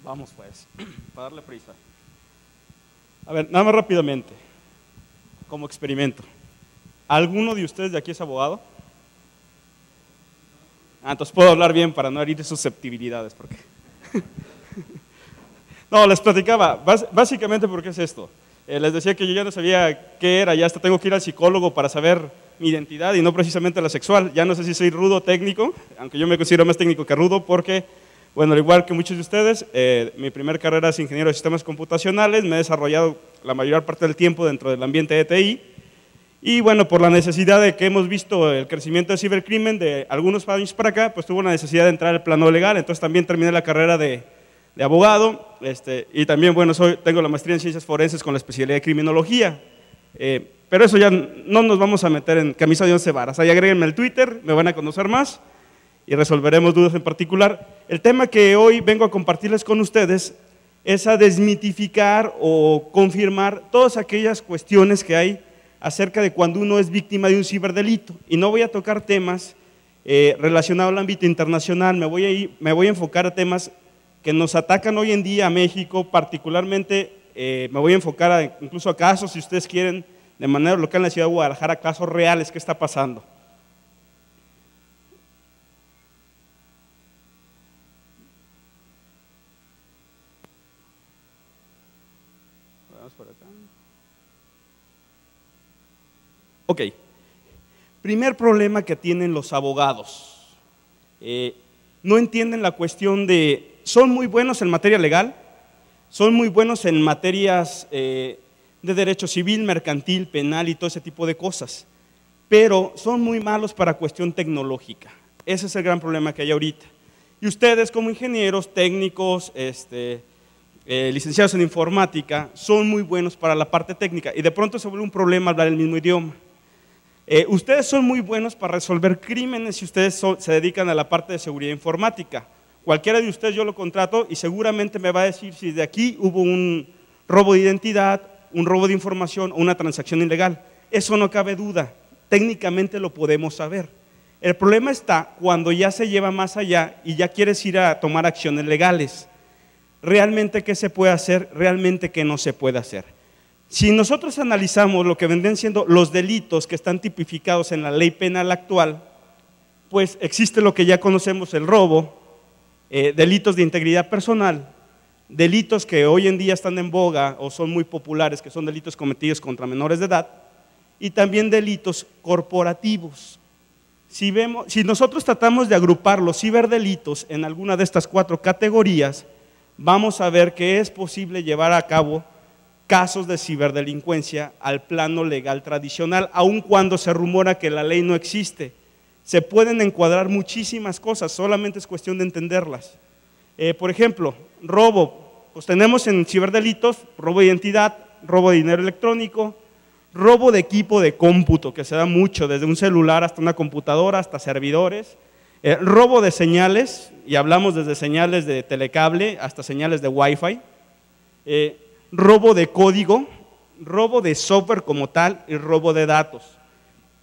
Vamos pues, para darle prisa. A ver, nada más rápidamente, como experimento. ¿Alguno de ustedes de aquí es abogado? Entonces puedo hablar bien para no herir susceptibilidades. Porque no, les platicaba, básicamente porque es esto. Les decía que yo ya no sabía qué era, ya hasta tengo que ir al psicólogo para saber mi identidad y no precisamente la sexual. Ya no sé si soy rudo o técnico, aunque yo me considero más técnico que rudo porque, bueno, al igual que muchos de ustedes, mi primera carrera es ingeniero de sistemas computacionales, me he desarrollado la mayor parte del tiempo dentro del ambiente de TI y bueno, por la necesidad de que hemos visto el crecimiento del cibercrimen de algunos años para acá, pues tuve una necesidad de entrar al plano legal, entonces también terminé la carrera de abogado, y también, bueno, tengo la maestría en ciencias forenses con la especialidad de criminología, pero eso ya no nos vamos a meter en camisa de 11 varas, ahí agréguenme el Twitter, me van a conocer más y resolveremos dudas en particular. El tema que hoy vengo a compartirles con ustedes es a desmitificar o confirmar todas aquellas cuestiones que hay acerca de cuando uno es víctima de un ciberdelito, y no voy a tocar temas relacionados al ámbito internacional, me voy a enfocar a temas que nos atacan hoy en día a México, particularmente me voy a enfocar incluso a casos, si ustedes quieren, de manera local en la ciudad de Guadalajara, casos reales que está pasando. Vamos por acá. Ok, primer problema que tienen los abogados, no entienden la cuestión de, son muy buenos en materia legal, son muy buenos en materias de derecho civil, mercantil, penal y todo ese tipo de cosas, pero son muy malos para cuestión tecnológica. Ese es el gran problema que hay ahorita. Y ustedes como ingenieros, técnicos, licenciados en informática, son muy buenos para la parte técnica y de pronto se vuelve un problema hablar el mismo idioma. Ustedes son muy buenos para resolver crímenes si ustedes se dedican a la parte de seguridad informática. Cualquiera de ustedes yo lo contrato y seguramente me va a decir si de aquí hubo un robo de identidad, un robo de información o una transacción ilegal. Eso no cabe duda, técnicamente lo podemos saber. El problema está cuando ya se lleva más allá y ya quieres ir a tomar acciones legales. ¿Realmente qué se puede hacer? ¿Realmente qué no se puede hacer? Si nosotros analizamos lo que vendrían siendo los delitos que están tipificados en la ley penal actual, pues existe lo que ya conocemos, el robo, delitos de integridad personal, delitos que hoy en día están en boga o son muy populares, que son delitos cometidos contra menores de edad, y también delitos corporativos. Si nosotros tratamos de agrupar los ciberdelitos en alguna de estas 4 categorías, vamos a ver que es posible llevar a cabo casos de ciberdelincuencia al plano legal tradicional, aun cuando se rumora que la ley no existe. Se pueden encuadrar muchísimas cosas, solamente es cuestión de entenderlas. Por ejemplo, robo, pues tenemos en ciberdelitos, robo de identidad, robo de dinero electrónico, robo de equipo de cómputo, que se da mucho, desde un celular hasta una computadora, hasta servidores, robo de señales, y hablamos desde señales de telecable hasta señales de Wi-Fi, robo de código, robo de software como tal y robo de datos.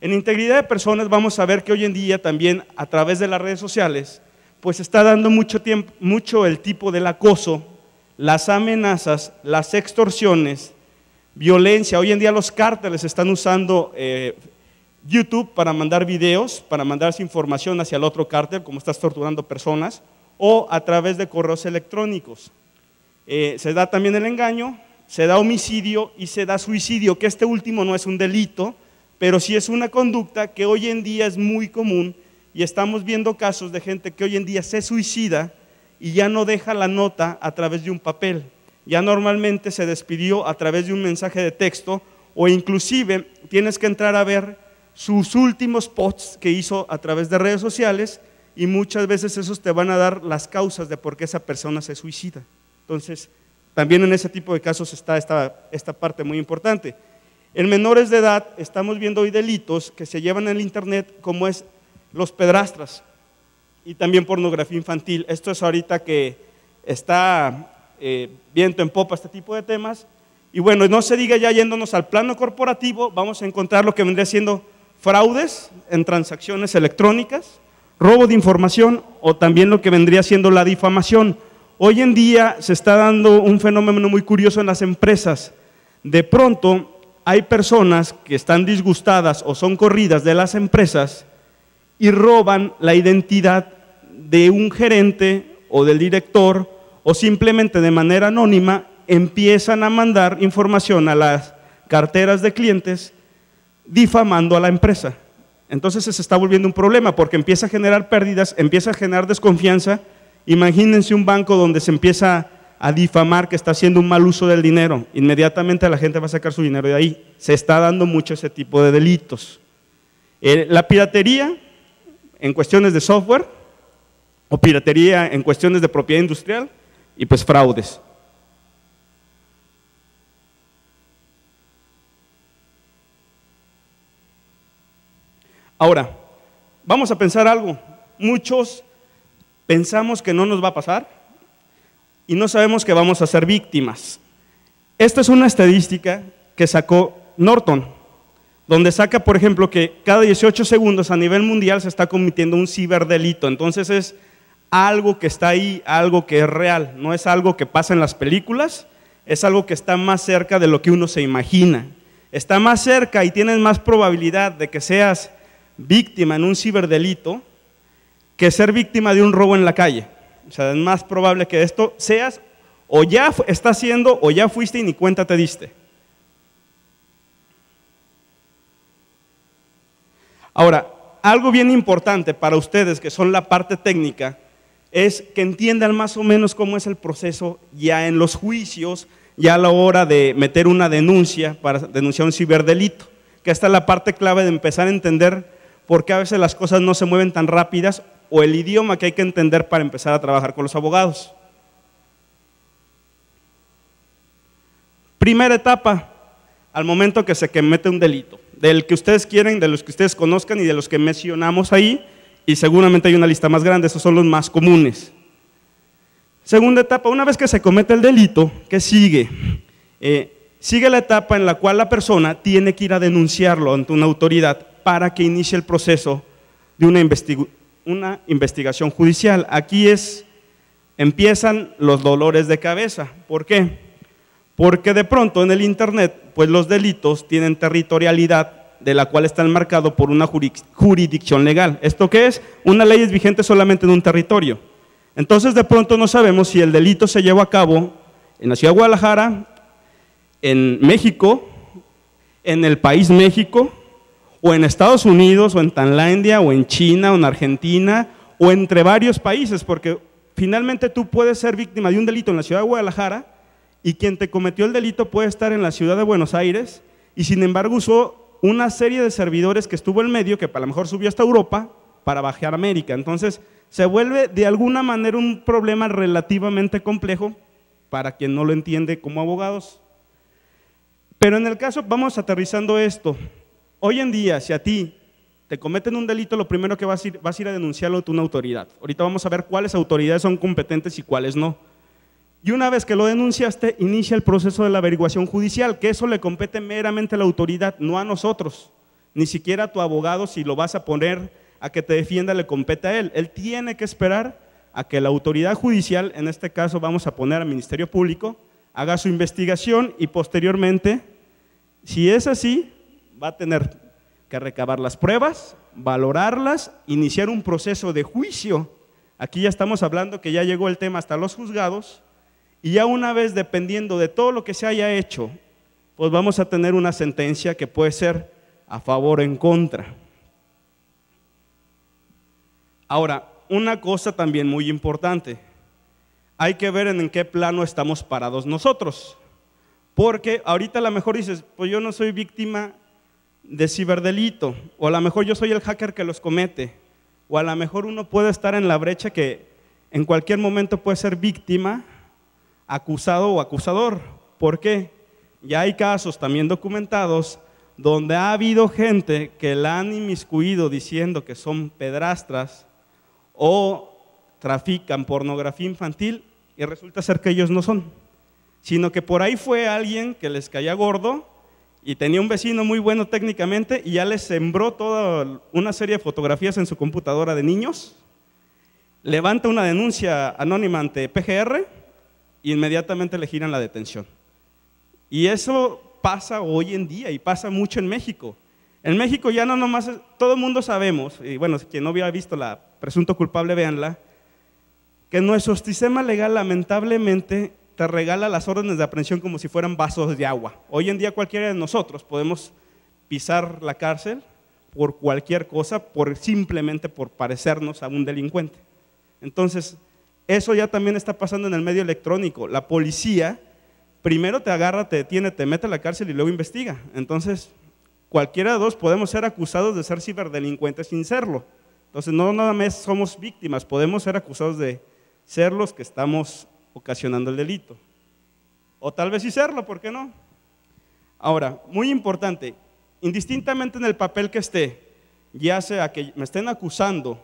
En integridad de personas vamos a ver que hoy en día también a través de las redes sociales pues está dando mucho el tipo del acoso, las amenazas, las extorsiones, violencia. Hoy en día los cárteles están usando YouTube para mandar videos, para mandarse información hacia el otro cártel, como estás torturando personas, o a través de correos electrónicos. Se da también el engaño, se da homicidio y se da suicidio, que este último no es un delito, pero sí es una conducta que hoy en día es muy común y estamos viendo casos de gente que hoy en día se suicida y ya no deja la nota a través de un papel, ya normalmente se despidió a través de un mensaje de texto o inclusive tienes que entrar a ver sus últimos posts que hizo a través de redes sociales y muchas veces esos te van a dar las causas de por qué esa persona se suicida. Entonces, también en ese tipo de casos está esta parte muy importante. En menores de edad estamos viendo hoy delitos que se llevan en el internet como es los pedrastras y también pornografía infantil. Esto es ahorita que está viento en popa este tipo de temas y bueno, no se diga ya yéndonos al plano corporativo, vamos a encontrar lo que vendría siendo fraudes en transacciones electrónicas, robo de información o también lo que vendría siendo la difamación. hoy en día se está dando un fenómeno muy curioso en las empresas. De pronto hay personas que están disgustadas o son corridas de las empresas y roban la identidad de un gerente o del director, o simplemente de manera anónima empiezan a mandar información a las carteras de clientes difamando a la empresa. Entonces se está volviendo un problema porque empieza a generar pérdidas, empieza a generar desconfianza. Imagínense un banco donde se empieza a difamar que está haciendo un mal uso del dinero, inmediatamente la gente va a sacar su dinero de ahí. Se está dando mucho ese tipo de delitos. La piratería en cuestiones de software o piratería en cuestiones de propiedad industrial y pues fraudes. Ahora, vamos a pensar algo. Muchos pensamos que no nos va a pasar y no sabemos que vamos a ser víctimas. Esta es una estadística que sacó Norton, donde saca, por ejemplo, que cada 18 segundos a nivel mundial se está cometiendo un ciberdelito. Entonces es algo que está ahí, algo que es real, no es algo que pasa en las películas, es algo que está más cerca de lo que uno se imagina. Está más cerca y tienes más probabilidad de que seas víctima en un ciberdelito que ser víctima de un robo en la calle. O sea, es más probable que esto seas o ya estás haciendo o ya fuiste y ni cuenta te diste. Ahora, algo bien importante para ustedes que son la parte técnica es que entiendan más o menos cómo es el proceso ya en los juicios, ya a la hora de meter una denuncia para denunciar un ciberdelito, que esta es la parte clave de empezar a entender por qué a veces las cosas no se mueven tan rápidas o el idioma que hay que entender para empezar a trabajar con los abogados. Primera etapa, al momento que se comete un delito, del que ustedes quieren, de los que ustedes conozcan y de los que mencionamos ahí, y seguramente hay una lista más grande, esos son los más comunes. Segunda etapa, una vez que se comete el delito, ¿qué sigue? Sigue la etapa en la cual la persona tiene que ir a denunciarlo ante una autoridad para que inicie el proceso de una investigación judicial. Aquí empiezan los dolores de cabeza. ¿Por qué? Porque de pronto en el internet, pues los delitos tienen territorialidad de la cual está enmarcado por una jurisdicción legal. ¿Esto qué es? Una ley es vigente solamente en un territorio. Entonces de pronto no sabemos si el delito se llevó a cabo en la ciudad de Guadalajara, en México, en el país México, o en Estados Unidos, o en Tailandia, o en China, o en Argentina, o entre varios países, porque finalmente tú puedes ser víctima de un delito en la ciudad de Guadalajara y quien te cometió el delito puede estar en la ciudad de Buenos Aires y sin embargo usó una serie de servidores que estuvo en medio, que a lo mejor subió hasta Europa para bajar a América. Entonces se vuelve de alguna manera un problema relativamente complejo para quien no lo entiende como abogados. Pero en el caso, vamos aterrizando esto. Hoy en día, si a ti te cometen un delito, lo primero que vas a ir a denunciarlo ante una autoridad. Ahorita vamos a ver cuáles autoridades son competentes y cuáles no. Y una vez que lo denunciaste, inicia el proceso de la averiguación judicial, que eso le compete meramente a la autoridad, no a nosotros, ni siquiera a tu abogado. Si lo vas a poner a que te defienda, le compete a él. Él tiene que esperar a que la autoridad judicial, en este caso vamos a poner al Ministerio Público, haga su investigación y posteriormente, si es así, va a tener que recabar las pruebas, valorarlas, iniciar un proceso de juicio. Aquí ya estamos hablando que ya llegó el tema hasta los juzgados y ya una vez, dependiendo de todo lo que se haya hecho, pues vamos a tener una sentencia que puede ser a favor o en contra. Ahora, una cosa también muy importante, hay que ver en qué plano estamos parados nosotros, porque ahorita a lo mejor dices, pues yo no soy víctima de ciberdelito, o a lo mejor yo soy el hacker que los comete, o a lo mejor uno puede estar en la brecha que en cualquier momento puede ser víctima, acusado o acusador. ¿Por qué? Ya hay casos también documentados donde ha habido gente que la han inmiscuido diciendo que son pedrastras o trafican pornografía infantil y resulta ser que ellos no son, sino que por ahí fue alguien que les caía gordo y tenía un vecino muy bueno técnicamente y ya les sembró toda una serie de fotografías en su computadora de niños, levanta una denuncia anónima ante PGR e inmediatamente le giran la detención. Y eso pasa hoy en día y pasa mucho en México. En México ya no nomás, todo el mundo sabemos, y bueno, quien no había visto la Presunto Culpable, véanla, que nuestro sistema legal lamentablemente te regala las órdenes de aprehensión como si fueran vasos de agua. Hoy en día cualquiera de nosotros podemos pisar la cárcel por cualquier cosa, simplemente por parecernos a un delincuente. Entonces, eso ya también está pasando en el medio electrónico. La policía primero te agarra, te detiene, te mete a la cárcel y luego investiga. Entonces, cualquiera de dos podemos ser acusados de ser ciberdelincuentes sin serlo. Entonces, no nada más somos víctimas, podemos ser acusados de ser los que estamos ocasionando el delito. O tal vez sí serlo, ¿por qué no? Ahora, muy importante, indistintamente en el papel que esté, ya sea que me estén acusando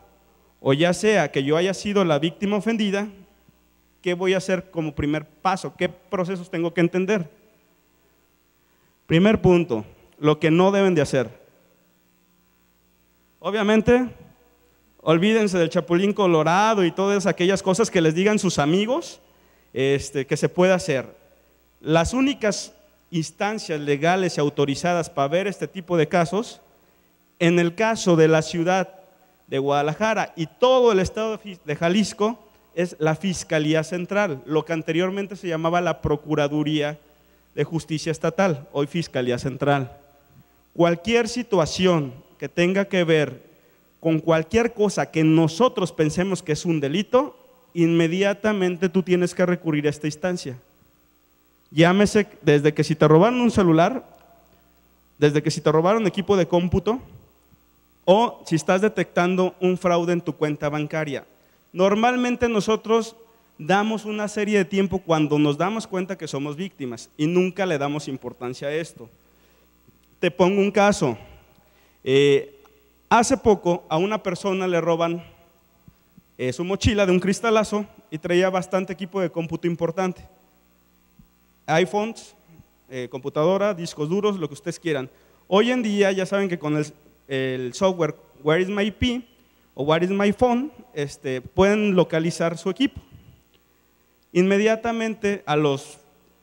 o ya sea que yo haya sido la víctima ofendida, ¿qué voy a hacer como primer paso? ¿Qué procesos tengo que entender? Primer punto, lo que no deben de hacer. Obviamente, olvídense del Chapulín Colorado y todas aquellas cosas que les digan sus amigos que se puede hacer. Las únicas instancias legales y autorizadas para ver este tipo de casos, en el caso de la ciudad de Guadalajara y todo el estado de Jalisco, es la Fiscalía Central, lo que anteriormente se llamaba la Procuraduría de Justicia Estatal, hoy Fiscalía Central. Cualquier situación que tenga que ver con cualquier cosa que nosotros pensemos que es un delito, inmediatamente tú tienes que recurrir a esta instancia. Llámese desde que si te robaron un celular, desde que si te robaron equipo de cómputo, o si estás detectando un fraude en tu cuenta bancaria. Normalmente nosotros damos una serie de tiempo cuando nos damos cuenta que somos víctimas y nunca le damos importancia a esto. Te pongo un caso. Hace poco a una persona le roban su mochila de un cristalazo y traía bastante equipo de cómputo importante. iPhones, computadora, discos duros, lo que ustedes quieran. Hoy en día ya saben que con el software Where is my IP o Where is my phone, pueden localizar su equipo. Inmediatamente a los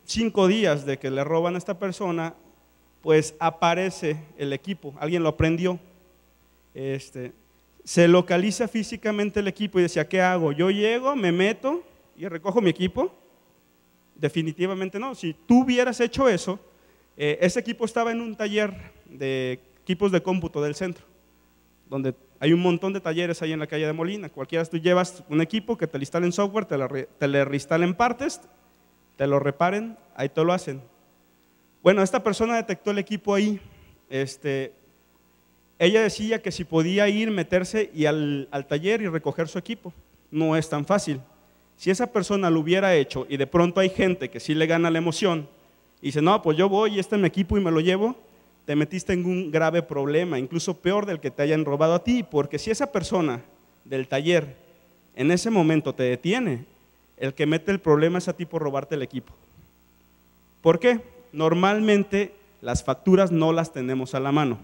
5 días de que le roban a esta persona, pues aparece el equipo, alguien lo prendió. Se localiza físicamente el equipo y decía, ¿qué hago? Yo llego, me meto y recojo mi equipo. Definitivamente no. Si tú hubieras hecho eso, ese equipo estaba en un taller de equipos de cómputo del centro, donde hay un montón de talleres ahí en la calle de Molina. Cualquiera, tú llevas un equipo que te le instalen software, te le reinstalen partes, te lo reparen, ahí te lo hacen. Bueno, esta persona detectó el equipo ahí. Ella decía que si podía ir, meterse y al taller y recoger su equipo. No es tan fácil. Si esa persona lo hubiera hecho y de pronto hay gente que sí le gana la emoción y dice, no, pues yo voy y este es mi equipo y me lo llevo, te metiste en un grave problema, incluso peor del que te hayan robado a ti, porque si esa persona del taller en ese momento te detiene, el que mete el problema es a ti por robarte el equipo. ¿Por qué? Normalmente las facturas no las tenemos a la mano.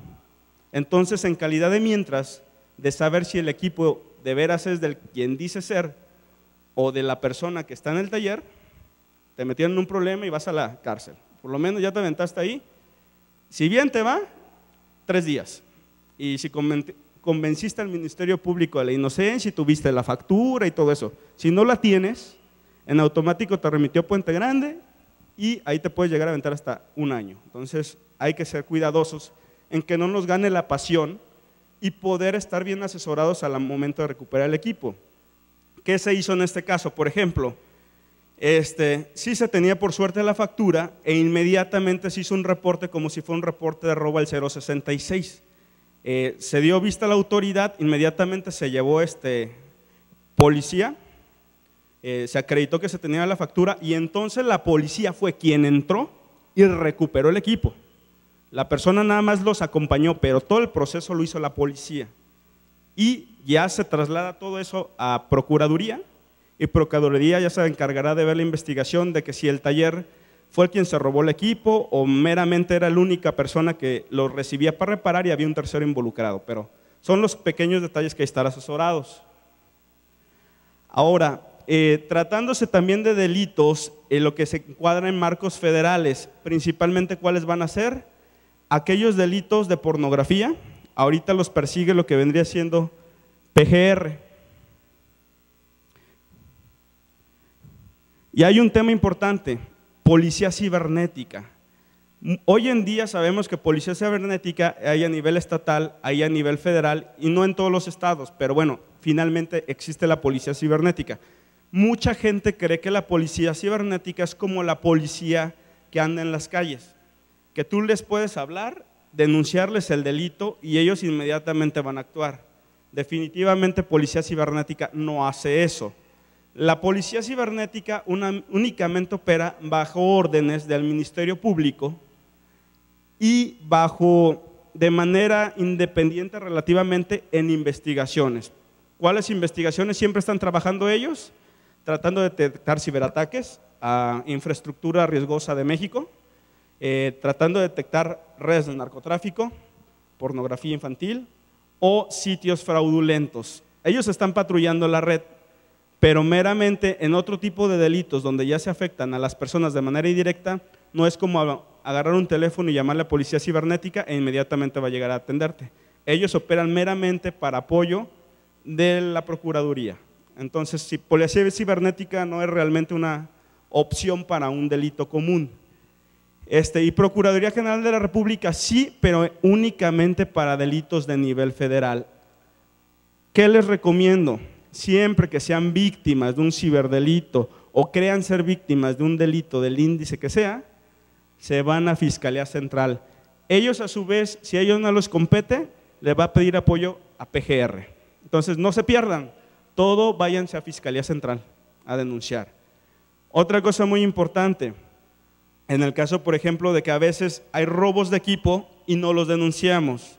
Entonces, en calidad de mientras, de saber si el equipo de veras es del quien dice ser o de la persona que está en el taller, te metieron en un problema y vas a la cárcel. Por lo menos ya te aventaste ahí. Si bien te va, 3 días. Y si convenciste al Ministerio Público de la inocencia y tuviste la factura y todo eso, si no la tienes, en automático te remitió a Puente Grande y ahí te puedes llegar a aventar hasta 1 año. Entonces hay que ser cuidadosos en que no nos gane la pasión y poder estar bien asesorados al momento de recuperar el equipo. ¿Qué se hizo en este caso? Por ejemplo, sí se tenía por suerte la factura e inmediatamente se hizo un reporte como si fuera un reporte de robo al 066. Se dio vista a la autoridad, inmediatamente se llevó policía, se acreditó que se tenía la factura y entonces la policía fue quien entró y recuperó el equipo. La persona nada más los acompañó, pero todo el proceso lo hizo la policía. Y ya se traslada todo eso a Procuraduría y Procuraduría ya se encargará de ver la investigación de que si el taller fue quien se robó el equipo o meramente era la única persona que lo recibía para reparar y había un tercero involucrado, pero son los pequeños detalles que hay que estar asesorados. Ahora, tratándose también de delitos, lo que se encuadra en marcos federales, principalmente ¿cuáles van a ser? Aquellos delitos de pornografía, ahorita los persigue lo que vendría siendo PGR. Y hay un tema importante, policía cibernética. Hoy en día sabemos que policía cibernética hay a nivel estatal, hay a nivel federal y no en todos los estados, pero bueno, finalmente existe la policía cibernética. Mucha gente cree que la policía cibernética es como la policía que anda en las calles, que tú les puedes hablar, denunciarles el delito y ellos inmediatamente van a actuar. Definitivamente policía cibernética no hace eso. La policía cibernética únicamente opera bajo órdenes del Ministerio Público y de manera independiente relativamente en investigaciones. ¿Cuáles investigaciones siempre están trabajando ellos? Tratando de detectar ciberataques a infraestructura riesgosa de México, tratando de detectar redes de narcotráfico, pornografía infantil o sitios fraudulentos. Ellos están patrullando la red, pero meramente en otro tipo de delitos donde ya se afectan a las personas de manera indirecta, no es como agarrar un teléfono y llamarle a policía cibernética e inmediatamente va a llegar a atenderte. Ellos operan meramente para apoyo de la Procuraduría. Entonces, si policía cibernética no es realmente una opción para un delito común. Y Procuraduría General de la República sí, pero únicamente para delitos de nivel federal. ¿Qué les recomiendo? Siempre que sean víctimas de un ciberdelito o crean ser víctimas de un delito del índice que sea, se van a Fiscalía Central. Ellos a su vez, si a ellos no les compete, le va a pedir apoyo a PGR. Entonces no se pierdan, todo váyanse a Fiscalía Central a denunciar. Otra cosa muy importante, en el caso por ejemplo de que a veces hay robos de equipo y no los denunciamos.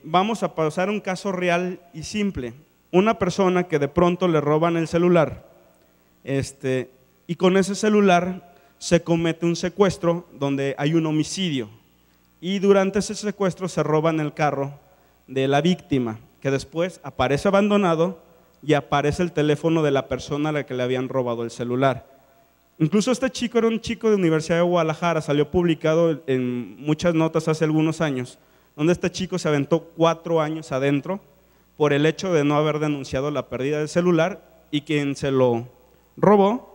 Vamos a pasar un caso real y simple. Una persona que de pronto le roban el celular y con ese celular se comete un secuestro donde hay un homicidio y durante ese secuestro se roban el carro de la víctima, que después aparece abandonado y aparece el teléfono de la persona a la que le habían robado el celular. Incluso este chico era un chico de Universidad de Guadalajara, salió publicado en muchas notas hace algunos años, donde este chico se aventó 4 años adentro por el hecho de no haber denunciado la pérdida del celular y quien se lo robó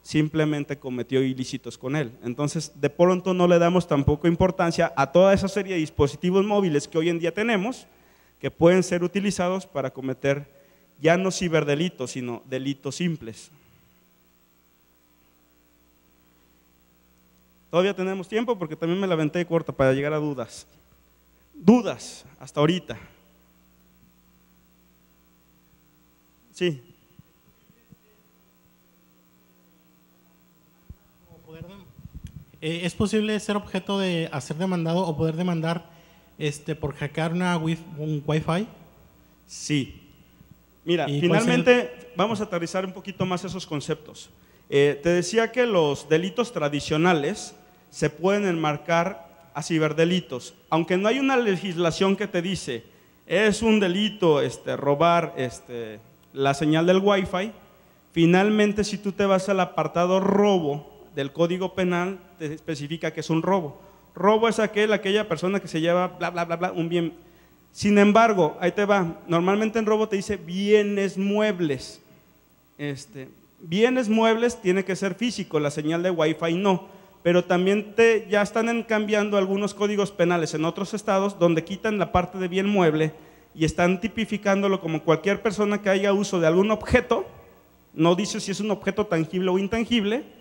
simplemente cometió ilícitos con él. Entonces, de pronto no le damos tampoco importancia a toda esa serie de dispositivos móviles que hoy en día tenemos, que pueden ser utilizados para cometer ya no ciberdelitos, sino delitos simples. Todavía tenemos tiempo porque también me la aventé corta para llegar a dudas. Dudas hasta ahorita. Sí. ¿Es posible ser objeto de ser demandado o poder demandar por hackear un Wi-Fi? Sí. Mira, finalmente vamos a aterrizar un poquito más esos conceptos. Te decía que los delitos tradicionales se pueden enmarcar a ciberdelitos, aunque no hay una legislación que te dice es un delito robar la señal del Wi-Fi. Finalmente, si tú te vas al apartado robo del Código Penal, te especifica que es un robo. Robo es aquella persona que se lleva bla, bla, bla, bla, un bien. Sin embargo, ahí te va, normalmente en robo te dice bienes muebles. Bienes muebles tiene que ser físico, la señal de Wi-Fi no, pero también ya están cambiando algunos códigos penales en otros estados donde quitan la parte de bien mueble y están tipificándolo como cualquier persona que haya uso de algún objeto, no dice si es un objeto tangible o intangible,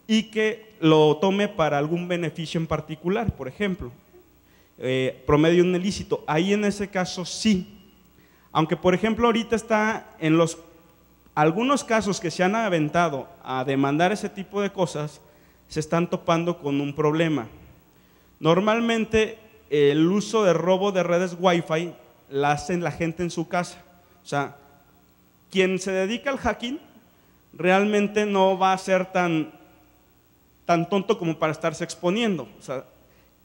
y que lo tome para algún beneficio en particular, por ejemplo, promedio un ilícito. Ahí en ese caso sí, aunque por ejemplo ahorita está en algunos casos que se han aventado a demandar ese tipo de cosas, se están topando con un problema. Normalmente el uso de robo de redes Wi-Fi la hacen la gente en su casa. O sea, quien se dedica al hacking realmente no va a ser tan tonto como para estarse exponiendo. O sea,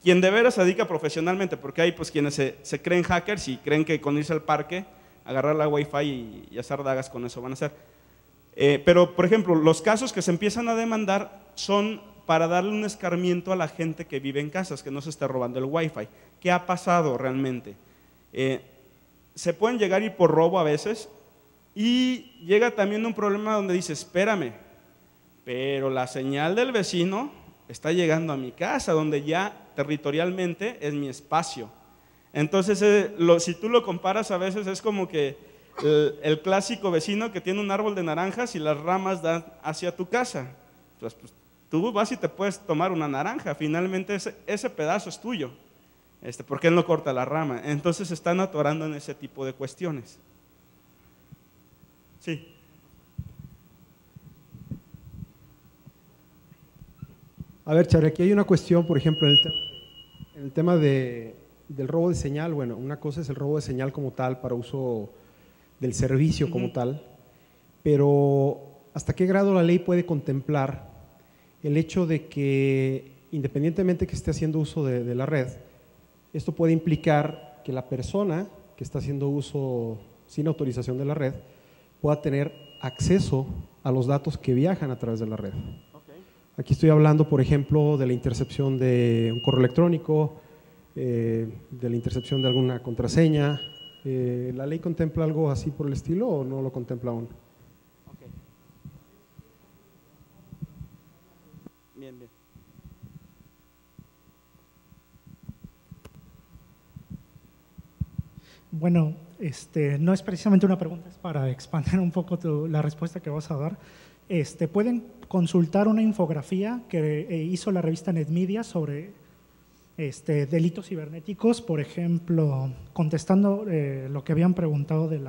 quien de veras se dedica profesionalmente, porque hay pues quienes se creen hackers y creen que con irse al parque agarrar la Wi-Fi y hacer dagas con eso van a hacer. Pero, por ejemplo, los casos que se empiezan a demandar son para darle un escarmiento a la gente que vive en casas, que no se esté robando el Wi-Fi. ¿Qué ha pasado realmente? Se pueden llegar a ir por robo a veces, y llega también un problema donde dice, espérame, pero la señal del vecino está llegando a mi casa, donde ya territorialmente es mi espacio. Entonces, si tú lo comparas a veces es como que el clásico vecino que tiene un árbol de naranjas y las ramas dan hacia tu casa. Entonces, pues, tú vas y te puedes tomar una naranja, finalmente ese pedazo es tuyo, porque él no corta la rama. Entonces se están atorando en ese tipo de cuestiones. Sí. A ver, Charlie, aquí hay una cuestión, por ejemplo, en el tema del robo de señal. Bueno, una cosa es el robo de señal como tal, para uso del servicio como tal, pero ¿hasta qué grado la ley puede contemplar el hecho de que, independientemente que esté haciendo uso de la red, esto puede implicar que la persona que está haciendo uso sin autorización de la red pueda tener acceso a los datos que viajan a través de la red? Aquí estoy hablando, por ejemplo, de la intercepción de un correo electrónico, de la intercepción de alguna contraseña. ¿La ley contempla algo así por el estilo o no lo contempla aún? Bien, bien. Bueno, no es precisamente una pregunta, es para expandir un poco la respuesta que vas a dar. Pueden consultar una infografía que hizo la revista NetMedia sobre delitos cibernéticos, por ejemplo, contestando lo que habían preguntado de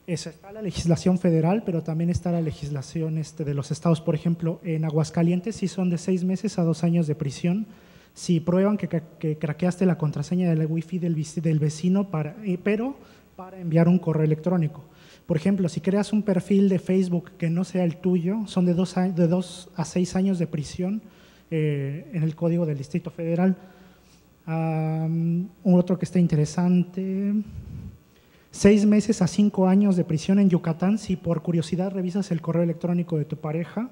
está la legislación federal, pero también está la legislación de los estados. Por ejemplo, en Aguascalientes sí son de 6 meses a 2 años de prisión si prueban que craqueaste la contraseña del Wi-Fi del vecino, pero para enviar un correo electrónico. Por ejemplo, si creas un perfil de Facebook que no sea el tuyo, son de 2 a 6 años de prisión en el Código del Distrito Federal. Otro que está interesante, 6 meses a 5 años de prisión en Yucatán si por curiosidad revisas el correo electrónico de tu pareja.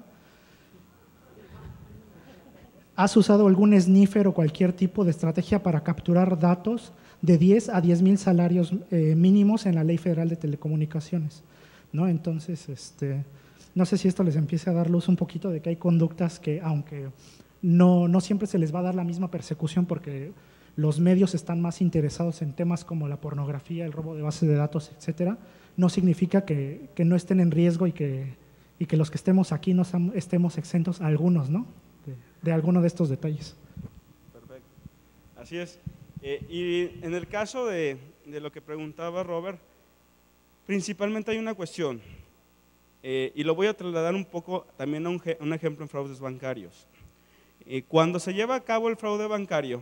¿Has usado algún sniffer o cualquier tipo de estrategia para capturar datos de 10 a 10,000 salarios mínimos en la Ley Federal de Telecomunicaciones? ¿No? Entonces, no sé si esto les empiece a dar luz un poquito de que hay conductas que, aunque no siempre se les va a dar la misma persecución porque los medios están más interesados en temas como la pornografía, el robo de bases de datos, etcétera, no significa que no estén en riesgo y que los que estemos aquí no estemos exentos a algunos, ¿no? De alguno de estos detalles. Perfecto. Así es. Y en el caso de lo que preguntaba Robert, principalmente hay una cuestión, y lo voy a trasladar un poco también a un ejemplo en fraudes bancarios. Cuando se lleva a cabo el fraude bancario,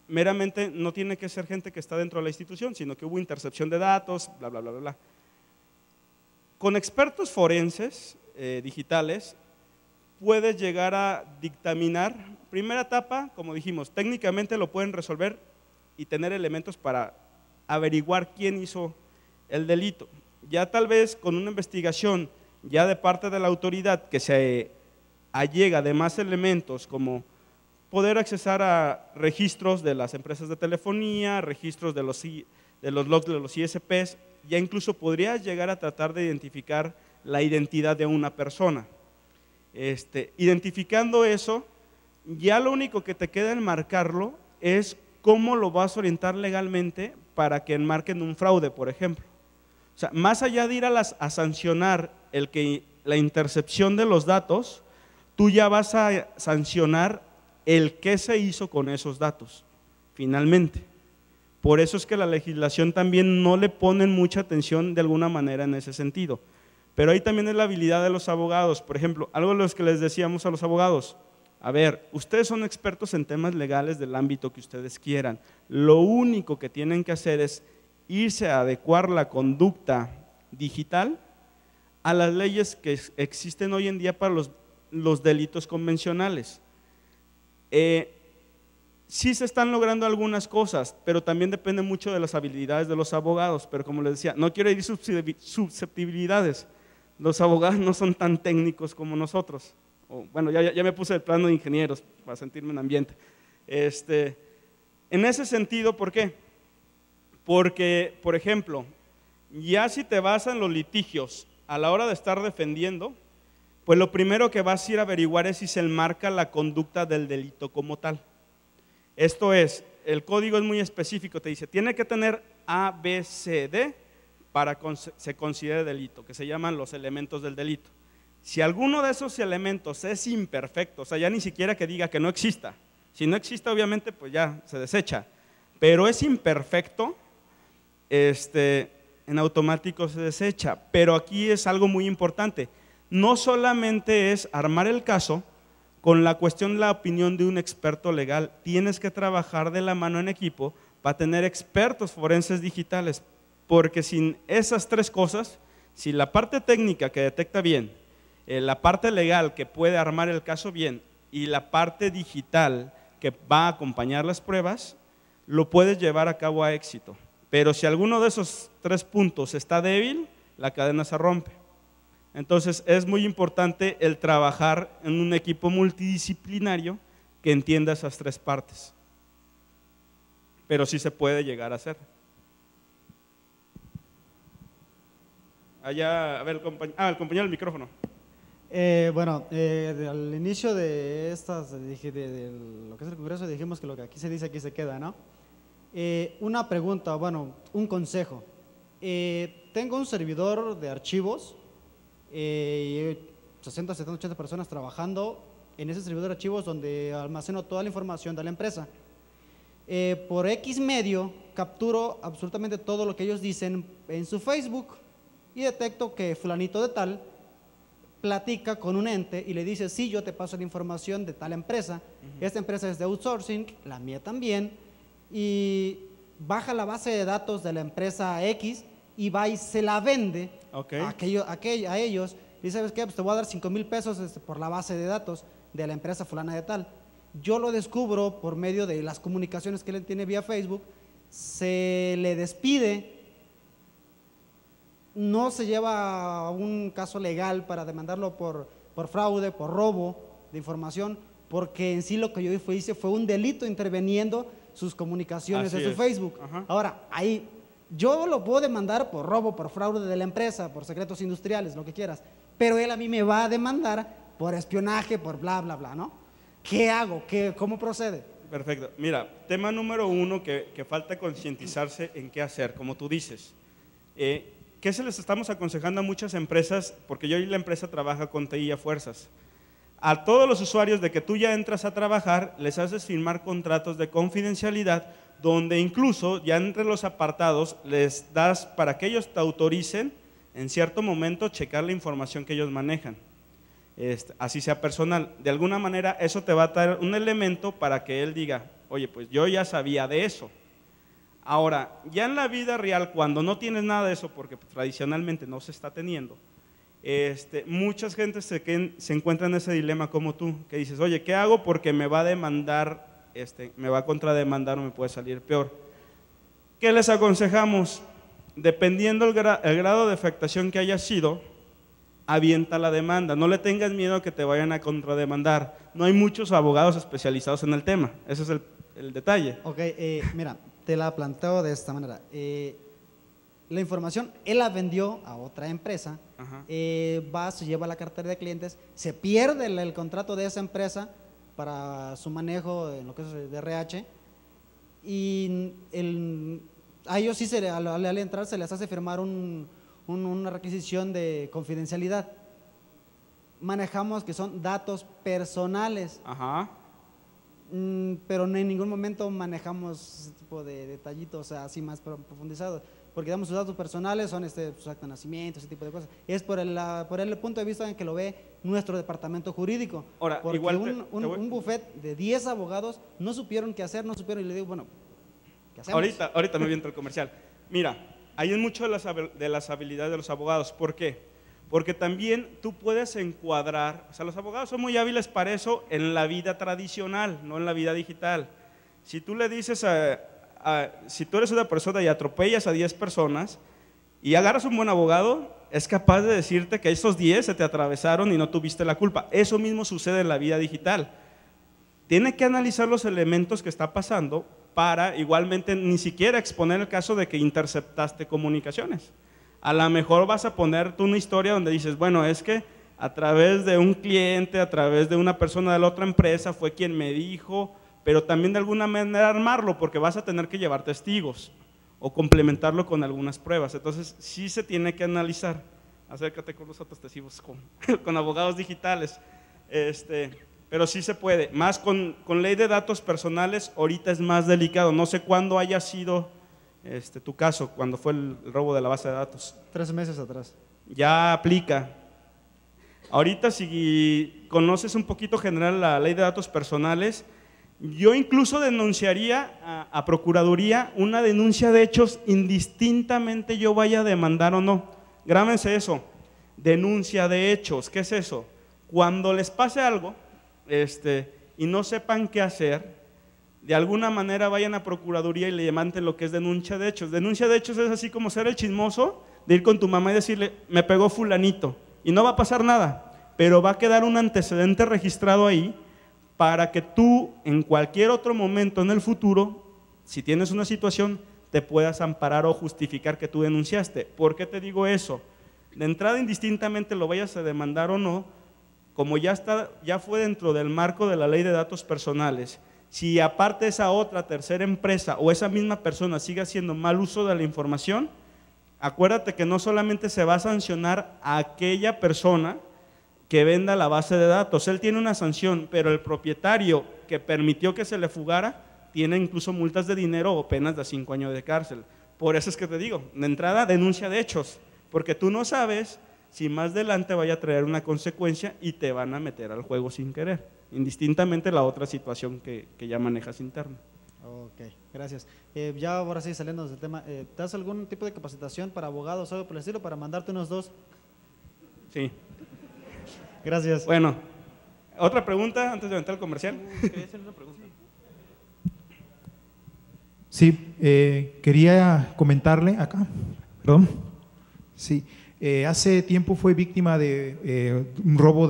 meramente no tiene que ser gente que está dentro de la institución, sino que hubo intercepción de datos, bla, bla, bla, bla, bla. Con expertos forenses digitales, puedes llegar a dictaminar, primera etapa, como dijimos, técnicamente lo pueden resolver y tener elementos para averiguar quién hizo el delito. Ya tal vez con una investigación ya de parte de la autoridad que se allega de más elementos como poder accesar a registros de las empresas de telefonía, registros de los logs de los ISPs, ya incluso podrías llegar a tratar de identificar la identidad de una persona. Identificando eso, ya lo único que te queda en marcarlo es cómo lo vas a orientar legalmente para que enmarquen un fraude, por ejemplo. O sea, más allá de ir a sancionar la intercepción de los datos, tú ya vas a sancionar el qué se hizo con esos datos, finalmente. Por eso es que la legislación también no le ponen mucha atención de alguna manera en ese sentido. Pero ahí también es la habilidad de los abogados. Por ejemplo, algo de lo que les decíamos a los abogados, a ver, ustedes son expertos en temas legales del ámbito que ustedes quieran. Lo único que tienen que hacer es irse a adecuar la conducta digital a las leyes que existen hoy en día para los delitos convencionales. sí se están logrando algunas cosas, pero también depende mucho de las habilidades de los abogados. Pero como les decía, no quiero herir susceptibilidades. Los abogados no son tan técnicos como nosotros. Bueno, ya me puse el plano de ingenieros para sentirme en ambiente. En ese sentido, ¿por qué? Porque, por ejemplo, ya si te vas en los litigios a la hora de estar defendiendo, pues lo primero que vas a ir a averiguar es si se enmarca la conducta del delito como tal. Esto es, el código es muy específico, te dice, tiene que tener A, B, C, D para que se considere delito, que se llaman los elementos del delito. Si alguno de esos elementos es imperfecto, o sea, ya ni siquiera que diga que no exista, si no existe obviamente pues ya se desecha, pero es imperfecto, en automático se desecha. Pero aquí es algo muy importante, no solamente es armar el caso con la cuestión de la opinión de un experto legal, tienes que trabajar de la mano en equipo para tener expertos forenses digitales, porque sin esas tres cosas, si la parte técnica que detecta bien, la parte legal que puede armar el caso bien y la parte digital que va a acompañar las pruebas, lo puedes llevar a cabo a éxito. Pero si alguno de esos tres puntos está débil, la cadena se rompe. Entonces es muy importante el trabajar en un equipo multidisciplinario que entienda esas tres partes. Pero sí se puede llegar a hacer. Allá, a ver, el compañero del micrófono. Bueno, al inicio de estas, de lo que es el Congreso, dijimos que lo que aquí se dice, aquí se queda, ¿no? Una pregunta, bueno, un consejo. Tengo un servidor de archivos, 60, 70, 80 personas trabajando en ese servidor de archivos donde almaceno toda la información de la empresa. Por X medio capturo absolutamente todo lo que ellos dicen en su Facebook y detecto que fulanito de tal platica con un ente y le dice, sí, yo te paso la información de tal empresa, esta empresa es de outsourcing, la mía también, y baja la base de datos de la empresa X y va y se la vende a ellos, y ¿sabes qué? Pues te voy a dar 5,000 pesos por la base de datos de la empresa fulana de tal. Yo lo descubro por medio de las comunicaciones que él tiene vía Facebook, se le despide, no se lleva a un caso legal para demandarlo por fraude, por robo de información, porque en sí lo que yo hice fue un delito interviniendo sus comunicaciones de su Facebook. Ahora, ahí yo lo puedo demandar por robo, por fraude de la empresa, por secretos industriales, lo que quieras, pero él a mí me va a demandar por espionaje, por bla, bla, bla, ¿no? ¿Qué hago? ¿Cómo procede? Perfecto. Mira, tema número uno que falta concientizarse en qué hacer, como tú dices. ¿Qué se les estamos aconsejando a muchas empresas? Porque yo y la empresa trabaja con TI a fuerzas. A todos los usuarios de que tú ya entras a trabajar, les haces firmar contratos de confidencialidad, donde incluso ya entre los apartados les das para que ellos te autoricen en cierto momento checar la información que ellos manejan. Así sea personal. De alguna manera eso te va a dar un elemento para que él diga, oye, pues yo ya sabía de eso. Ahora, ya en la vida real, cuando no tienes nada de eso, porque tradicionalmente no se está teniendo, muchas gentes se encuentran en ese dilema como tú, que dices, oye, ¿qué hago? Porque me va a demandar, me va a contrademandar o me puede salir peor. ¿Qué les aconsejamos? Dependiendo el grado de afectación que haya sido, avienta la demanda, no le tengas miedo a que te vayan a contrademandar. No hay muchos abogados especializados en el tema, ese es el detalle. Ok, mira, te la planteo de esta manera. La información, él la vendió a otra empresa, se lleva a la cartera de clientes, se pierde el contrato de esa empresa para su manejo en lo que es de RH, y a ellos sí, al entrar se les hace firmar una requisición de confidencialidad. Manejamos que son datos personales. Pero en ningún momento manejamos ese tipo de detallitos así más profundizados, porque damos sus datos personales, son su acta de nacimiento, ese tipo de cosas. Es por el punto de vista en que lo ve nuestro departamento jurídico. Ahora, porque igual un buffet de 10 abogados no supieron qué hacer, y le digo, bueno, ¿qué hacemos? Ahorita me viento el comercial. Mira, hay mucho de las habilidades de los abogados. ¿Por qué? Porque también tú puedes encuadrar, o sea, los abogados son muy hábiles para eso en la vida tradicional, no en la vida digital. Si tú le dices si tú eres una persona y atropellas a 10 personas y agarras un buen abogado, es capaz de decirte que esos 10 se te atravesaron y no tuviste la culpa. Eso mismo sucede en la vida digital. Tiene que analizar los elementos que está pasando para igualmente ni siquiera exponer el caso de que interceptaste comunicaciones. A lo mejor vas a poner tú una historia donde dices, bueno, es que a través de un cliente, a través de una persona de la otra empresa fue quien me dijo, pero también de alguna manera armarlo porque vas a tener que llevar testigos o complementarlo con algunas pruebas. Entonces sí se tiene que analizar. Acércate con los otros testigos, con abogados digitales. Pero sí se puede, más con ley de datos personales, ahorita es más delicado. No sé cuándo haya sido tu caso, cuando fue el robo de la base de datos. 3 meses atrás. Ya aplica. Ahorita si conoces un poquito general la ley de datos personales, yo incluso denunciaría a Procuraduría una denuncia de hechos indistintamente yo vaya a demandar o no. Grábense eso, denuncia de hechos. ¿Qué es eso? Cuando les pase algo y no sepan qué hacer, de alguna manera vayan a Procuraduría y le levanten lo que es denuncia de hechos. Denuncia de hechos es así como ser el chismoso de ir con tu mamá y decirle, me pegó fulanito, y no va a pasar nada, pero va a quedar un antecedente registrado ahí para que tú en cualquier otro momento en el futuro, si tienes una situación, te puedas amparar o justificar que tú denunciaste. ¿Por qué te digo eso? De entrada, indistintamente lo vayas a demandar o no, como ya fue dentro del marco de la ley de datos personales, si aparte esa otra tercera empresa o esa misma persona sigue haciendo mal uso de la información, acuérdate que no solamente se va a sancionar a aquella persona que venda la base de datos, él tiene una sanción, pero el propietario que permitió que se le fugara tiene incluso multas de dinero o penas de 5 años de cárcel. Por eso es que te digo, de entrada denuncia de hechos, porque tú no sabes si más adelante vaya a traer una consecuencia y te van a meter al juego sin querer, indistintamente la otra situación que ya manejas interna. Ok, gracias. Ya ahora sí, saliendo del tema, ¿te das algún tipo de capacitación para abogados o algo por el estilo para mandarte unos 2? Sí. Gracias. Bueno, ¿otra pregunta antes de aventar el comercial? Quería hacer una pregunta. Sí, quería comentarle acá, perdón. Sí, hace tiempo fue víctima de un robo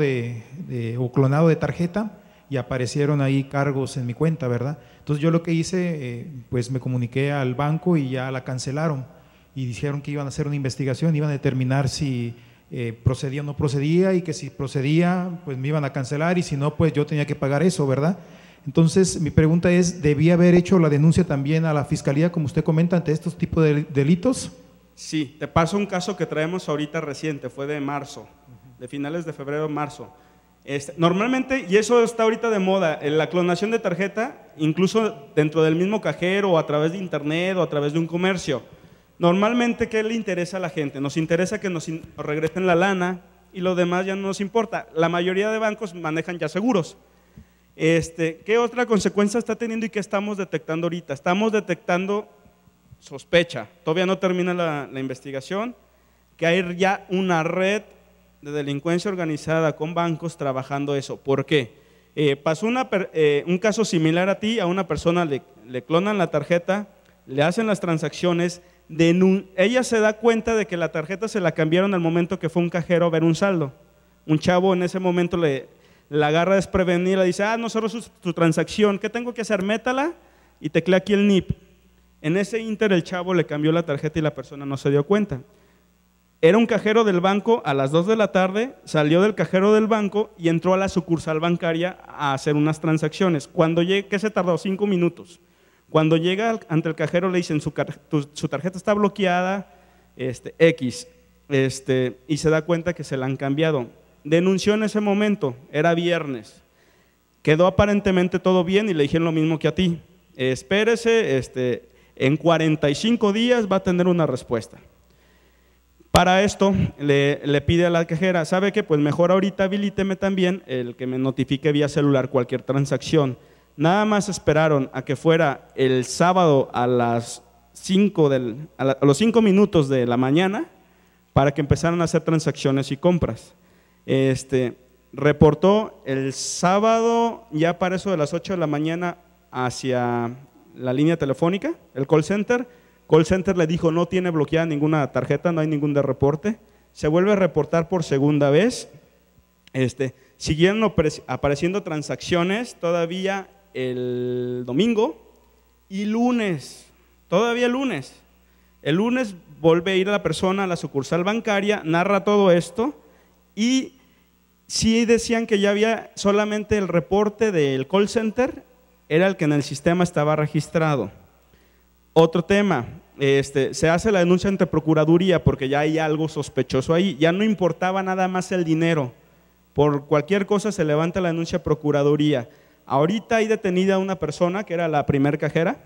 o clonado de tarjeta y aparecieron ahí cargos en mi cuenta, ¿verdad? Entonces yo lo que hice, pues me comuniqué al banco y ya la cancelaron y dijeron que iban a hacer una investigación, iban a determinar si procedía o no procedía, y que si procedía pues me iban a cancelar, y si no pues yo tenía que pagar eso, ¿verdad? Entonces mi pregunta es, ¿debía haber hecho la denuncia también a la Fiscalía, como usted comenta, ante estos tipos de delitos? Sí, te paso un caso que traemos ahorita reciente, fue de marzo, de finales de febrero, marzo. Normalmente, y eso está ahorita de moda, la clonación de tarjeta, incluso dentro del mismo cajero o a través de internet o a través de un comercio. Normalmente, ¿qué le interesa a la gente? Nos interesa que nos regresen la lana y lo demás ya no nos importa. La mayoría de bancos manejan ya seguros. ¿Qué otra consecuencia está teniendo y qué estamos detectando ahorita? Estamos detectando sospecha, todavía no termina la investigación, que hay ya una red de delincuencia organizada con bancos trabajando eso. ¿Por qué? Pasó un caso similar a ti, a una persona le clonan la tarjeta, le hacen las transacciones, ella se da cuenta de que la tarjeta se la cambiaron al momento que fue un cajero a ver un saldo. Un chavo en ese momento la agarra desprevenida y le dice, no cerró su transacción, ¿qué tengo que hacer? Métala y teclea aquí el NIP. En ese inter el chavo le cambió la tarjeta y la persona no se dio cuenta. Era un cajero del banco, a las 2 de la tarde salió del cajero del banco y entró a la sucursal bancaria a hacer unas transacciones. Cuando llega, ¿qué se tardó? 5 minutos. Cuando llega ante el cajero le dicen, su tarjeta está bloqueada, X, y se da cuenta que se la han cambiado. Denunció en ese momento, era viernes, quedó aparentemente todo bien y le dijeron lo mismo que a ti. Espérese, en 45 días va a tener una respuesta. Para esto le pide a la cajera, ¿sabe qué? Pues mejor ahorita habilíteme también el que me notifique vía celular cualquier transacción. Nada más esperaron a que fuera el sábado a los 5 minutos de la mañana para que empezaran a hacer transacciones y compras. Reportó el sábado, ya para eso de las 8 de la mañana, hacia la línea telefónica, el call center le dijo no tiene bloqueada ninguna tarjeta, no hay ningún de reporte, se vuelve a reportar por segunda vez, siguieron apareciendo transacciones todavía el domingo y lunes, todavía lunes. El lunes vuelve a ir a la persona a la sucursal bancaria, narra todo esto y sí decían que ya había solamente el reporte del call center, era el que en el sistema estaba registrado. Otro tema, se hace la denuncia ante Procuraduría porque ya hay algo sospechoso ahí, ya no importaba nada más el dinero, por cualquier cosa se levanta la denuncia a Procuraduría. Ahorita hay detenida una persona que era la primer cajera,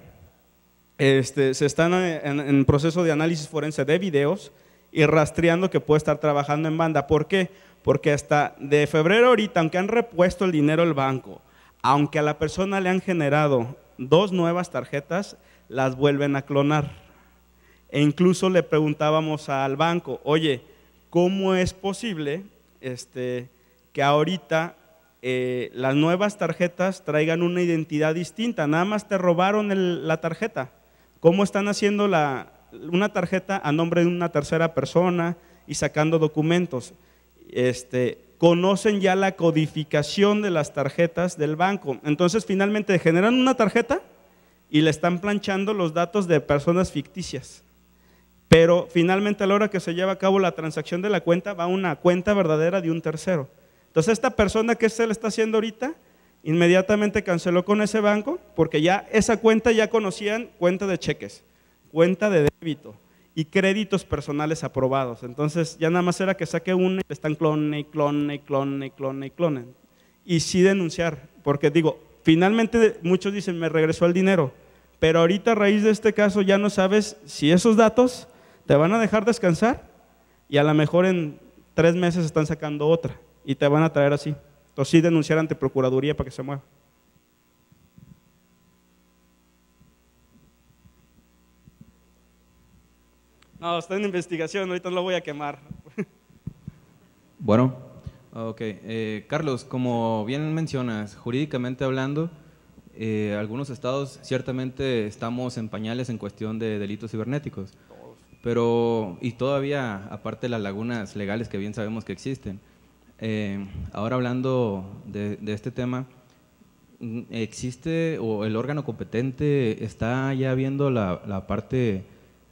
se están en proceso de análisis forense de videos y rastreando que puede estar trabajando en banda. ¿Por qué? Porque hasta de febrero ahorita, aunque han repuesto el dinero al banco, aunque a la persona le han generado 2 nuevas tarjetas, las vuelven a clonar. E incluso le preguntábamos al banco, oye, ¿cómo es posible que ahorita las nuevas tarjetas traigan una identidad distinta? Nada más te robaron la tarjeta. ¿Cómo están haciendo una tarjeta a nombre de una tercera persona y sacando documentos? Conocen ya la codificación de las tarjetas del banco. Entonces finalmente generan una tarjeta y le están planchando los datos de personas ficticias. Pero finalmente a la hora que se lleva a cabo la transacción de la cuenta va a una cuenta verdadera de un tercero. Entonces esta persona que se le está haciendo ahorita inmediatamente canceló con ese banco porque ya esa cuenta ya conocían cuenta de cheques, cuenta de débito y créditos personales aprobados. Entonces ya nada más era que saque una y le están clone. Y sí denunciar, porque digo, finalmente muchos dicen me regresó el dinero, pero ahorita a raíz de este caso ya no sabes si esos datos te van a dejar descansar y a lo mejor en 3 meses están sacando otra y te van a traer así. Entonces sí denunciar ante Procuraduría para que se mueva. No, está en investigación, ahorita no lo voy a quemar. Bueno, ok. Carlos, como bien mencionas, jurídicamente hablando, algunos estados ciertamente estamos en pañales en cuestión de delitos cibernéticos, pero y todavía aparte de las lagunas legales que bien sabemos que existen. Ahora hablando de este tema, ¿existe o el órgano competente está ya viendo la parte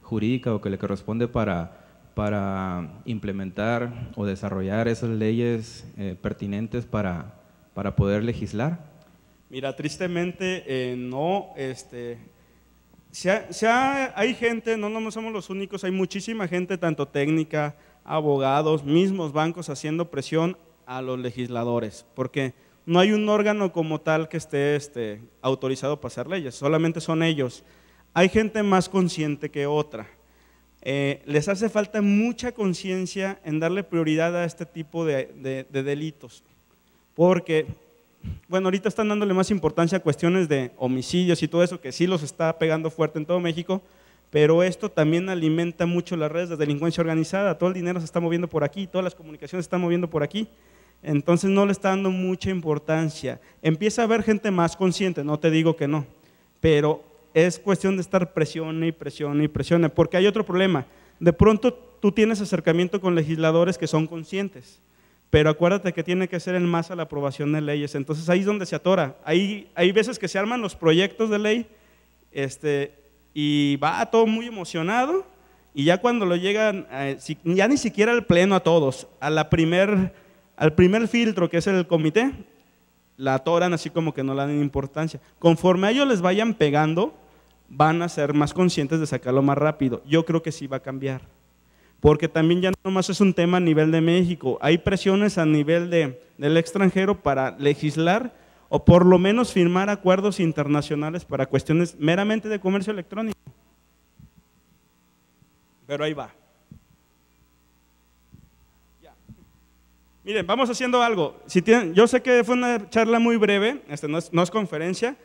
jurídica o que le corresponde para implementar o desarrollar esas leyes pertinentes para poder legislar? Mira, tristemente no, hay gente, no somos los únicos, hay muchísima gente, tanto técnica, abogados, mismos bancos haciendo presión a los legisladores, porque no hay un órgano como tal que esté autorizado para hacer leyes, solamente son ellos. Hay gente más consciente que otra. Les hace falta mucha conciencia en darle prioridad a este tipo de delitos, porque, bueno, ahorita están dándole más importancia a cuestiones de homicidios y todo eso, que sí los está pegando fuerte en todo México, pero esto también alimenta mucho las redes de delincuencia organizada, todo el dinero se está moviendo por aquí, todas las comunicaciones se están moviendo por aquí, entonces no le está dando mucha importancia. Empieza a haber gente más consciente, no te digo que no, pero es cuestión de estar presione y presione y presione, porque hay otro problema, de pronto tú tienes acercamiento con legisladores que son conscientes, pero acuérdate que tiene que ser en masa la aprobación de leyes, entonces ahí es donde se atora, hay veces que se arman los proyectos de ley, y va todo muy emocionado y ya cuando lo llegan, ya ni siquiera al pleno a todos, al primer filtro que es el comité, la atoran así como que no le dan importancia. Conforme a ellos les vayan pegando, van a ser más conscientes de sacarlo más rápido. Yo creo que sí va a cambiar, porque también ya no nomás es un tema a nivel de México, hay presiones a nivel del extranjero para legislar o por lo menos firmar acuerdos internacionales para cuestiones meramente de comercio electrónico. Pero ahí va. Ya. Miren, vamos haciendo algo. Yo sé que fue una charla muy breve, no es conferencia.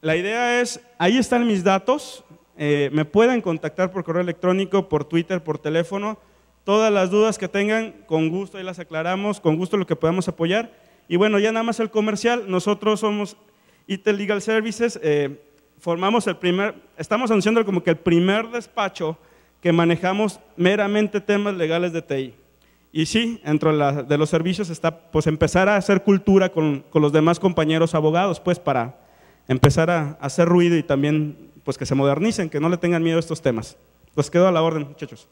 La idea es, ahí están mis datos, me pueden contactar por correo electrónico, por Twitter, por teléfono. Todas las dudas que tengan, con gusto ahí las aclaramos, con gusto lo que podamos apoyar. Y bueno, ya nada más el comercial, nosotros somos ITEL Legal Services, estamos anunciando como que el primer despacho que manejamos meramente temas legales de TI. Y sí, dentro de los servicios está pues empezar a hacer cultura con los demás compañeros abogados, pues para empezar a hacer ruido y también pues que se modernicen, que no le tengan miedo a estos temas. Pues quedo a la orden, muchachos.